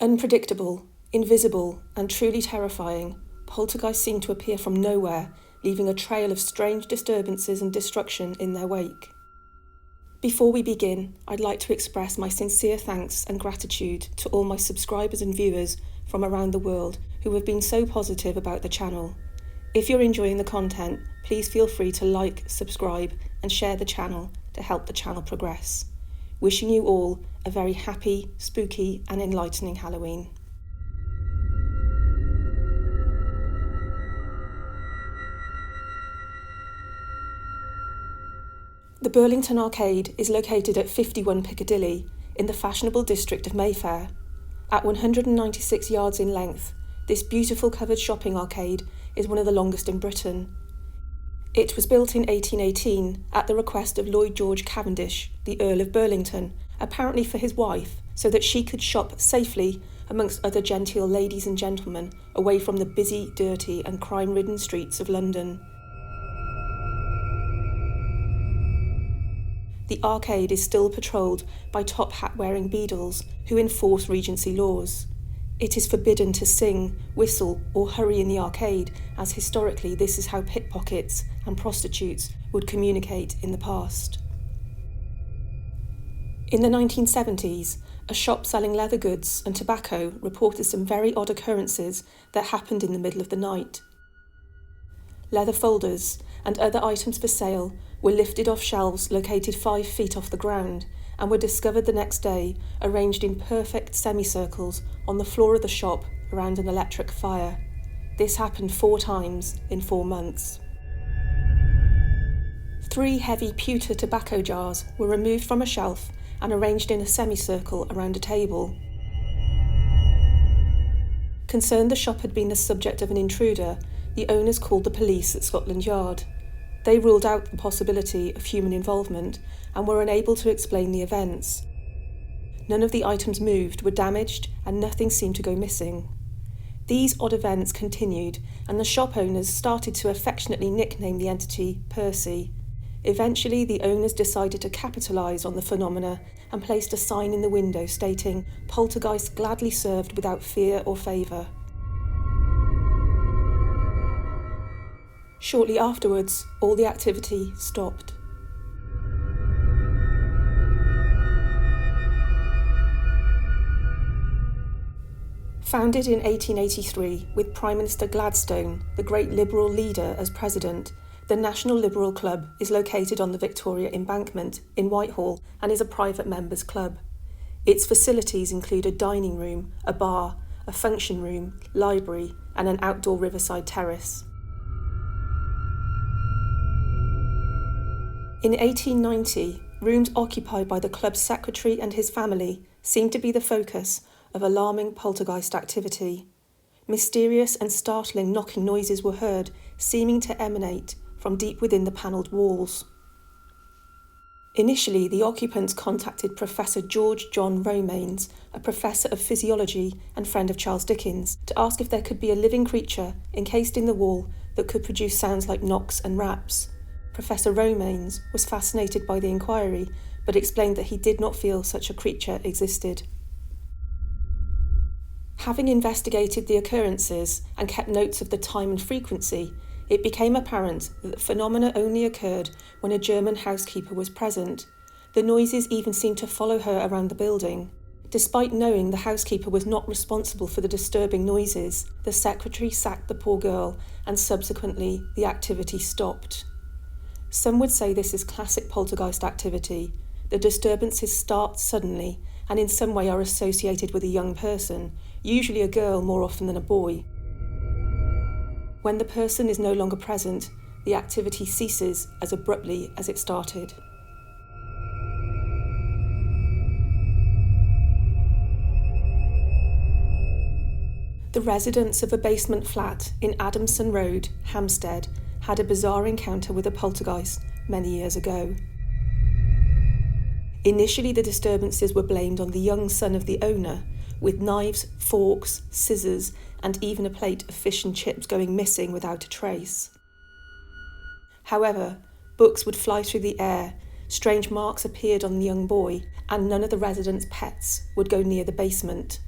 Unpredictable, invisible, and truly terrifying, poltergeists seem to appear from nowhere, leaving a trail of strange disturbances and destruction in their wake. Before we begin, I'd like to express my sincere thanks and gratitude to all my subscribers and viewers from around the world who have been so positive about the channel. If you're enjoying the content, please feel free to like, subscribe, and share the channel to help the channel progress. Wishing you all a very happy, spooky, and enlightening Halloween. The Burlington Arcade is located at 51 Piccadilly in the fashionable district of Mayfair. At 196 yards in length, this beautiful covered shopping arcade is one of the longest in Britain. It was built in 1818 at the request of Lloyd George Cavendish, the Earl of Burlington, apparently for his wife, so that she could shop safely amongst other genteel ladies and gentlemen away from the busy, dirty and crime-ridden streets of London. The arcade is still patrolled by top hat-wearing beadles who enforce Regency laws. It is forbidden to sing, whistle or hurry in the arcade, as historically this is how pickpockets and prostitutes would communicate in the past. In the 1970s, a shop selling leather goods and tobacco reported some very odd occurrences that happened in the middle of the night. Leather folders and other items for sale were lifted off shelves located 5 feet off the ground and were discovered the next day arranged in perfect semicircles on the floor of the shop around an electric fire. This happened 4 times in 4 months. 3 heavy pewter tobacco jars were removed from a shelf and arranged in a semicircle around a table. Concerned the shop had been the subject of an intruder, the owners called the police at Scotland Yard. They ruled out the possibility of human involvement and were unable to explain the events. None of the items moved, were damaged, and nothing seemed to go missing. These odd events continued, and the shop owners started to affectionately nickname the entity Percy. Eventually, the owners decided to capitalise on the phenomena and placed a sign in the window stating, "Poltergeist gladly served without fear or favour." Shortly afterwards, all the activity stopped. Founded in 1883 with Prime Minister Gladstone, the great Liberal leader, as president, the National Liberal Club is located on the Victoria Embankment in Whitehall and is a private members' club. Its facilities include a dining room, a bar, a function room, library, and an outdoor riverside terrace. In 1890, rooms occupied by the club's secretary and his family seemed to be the focus of alarming poltergeist activity. Mysterious and startling knocking noises were heard, seeming to emanate from deep within the panelled walls. Initially, the occupants contacted Professor George John Romanes, a professor of physiology and friend of Charles Dickens, to ask if there could be a living creature encased in the wall that could produce sounds like knocks and raps. Professor Romanes was fascinated by the inquiry, but explained that he did not feel such a creature existed. Having investigated the occurrences and kept notes of the time and frequency, it became apparent that the phenomena only occurred when a German housekeeper was present. The noises even seemed to follow her around the building. Despite knowing the housekeeper was not responsible for the disturbing noises, the secretary sacked the poor girl and subsequently the activity stopped. Some would say this is classic poltergeist activity. The disturbances start suddenly and in some way are associated with a young person, usually a girl more often than a boy. When the person is no longer present, the activity ceases as abruptly as it started. The residents of a basement flat in Adamson Road, Hampstead, had a bizarre encounter with a poltergeist many years ago. Initially, the disturbances were blamed on the young son of the owner, with knives, forks, scissors, and even a plate of fish and chips going missing without a trace. However, books would fly through the air, strange marks appeared on the young boy, and none of the residents' pets would go near the basement.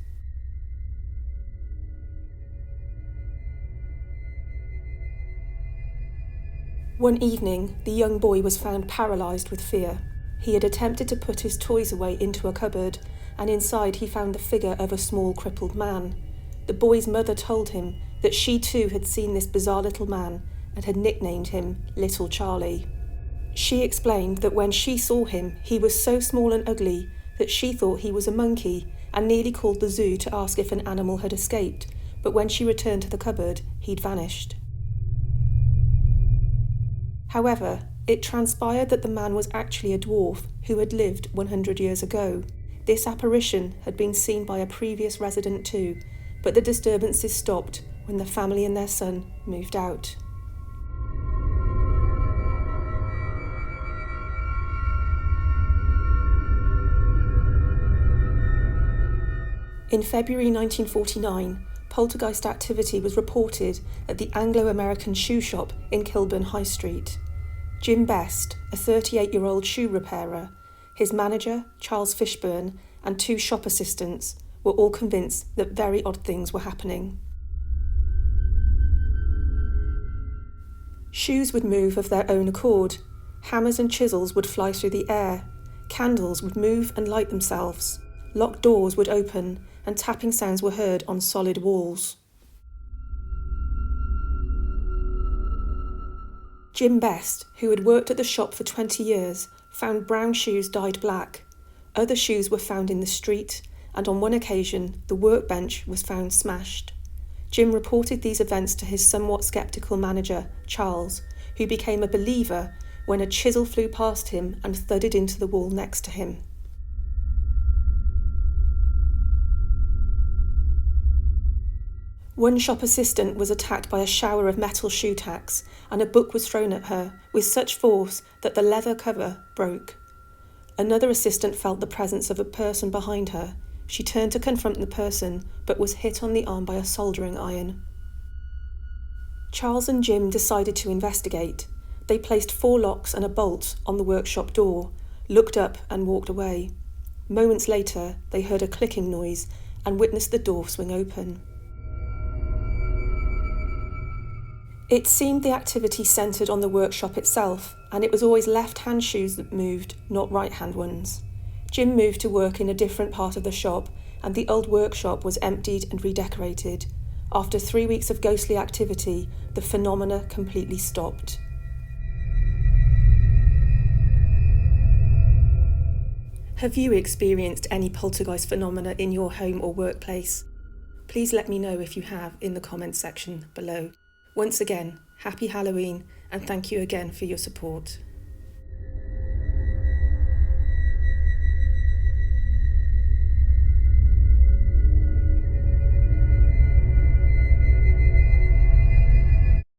One evening, the young boy was found paralysed with fear. He had attempted to put his toys away into a cupboard, and inside he found the figure of a small crippled man. The boy's mother told him that she too had seen this bizarre little man and had nicknamed him Little Charlie. She explained that when she saw him, he was so small and ugly that she thought he was a monkey and nearly called the zoo to ask if an animal had escaped, but when she returned to the cupboard, he'd vanished. However, it transpired that the man was actually a dwarf who had lived 100 years ago. This apparition had been seen by a previous resident too, but the disturbances stopped when the family and their son moved out. In February 1949, poltergeist activity was reported at the Anglo-American shoe shop in Kilburn High Street. Jim Best, a 38-year-old shoe repairer, his manager, Charles Fishburne, and 2 shop assistants were all convinced that very odd things were happening. Shoes would move of their own accord, hammers and chisels would fly through the air, candles would move and light themselves, locked doors would open, and tapping sounds were heard on solid walls. Jim Best, who had worked at the shop for 20 years, found brown shoes dyed black. Other shoes were found in the street, and on one occasion, the workbench was found smashed. Jim reported these events to his somewhat sceptical manager, Charles, who became a believer when a chisel flew past him and thudded into the wall next to him. One shop assistant was attacked by a shower of metal shoe tacks, and a book was thrown at her with such force that the leather cover broke. Another assistant felt the presence of a person behind her. She turned to confront the person, but was hit on the arm by a soldering iron. Charles and Jim decided to investigate. They placed 4 locks and a bolt on the workshop door, looked up and walked away. Moments later, they heard a clicking noise and witnessed the door swing open. It seemed the activity centred on the workshop itself, and it was always left-hand shoes that moved, not right-hand ones. Jim moved to work in a different part of the shop, and the old workshop was emptied and redecorated. After 3 weeks of ghostly activity, the phenomena completely stopped. Have you experienced any poltergeist phenomena in your home or workplace? Please let me know if you have in the comments section below. Once again, happy Halloween, and thank you again for your support.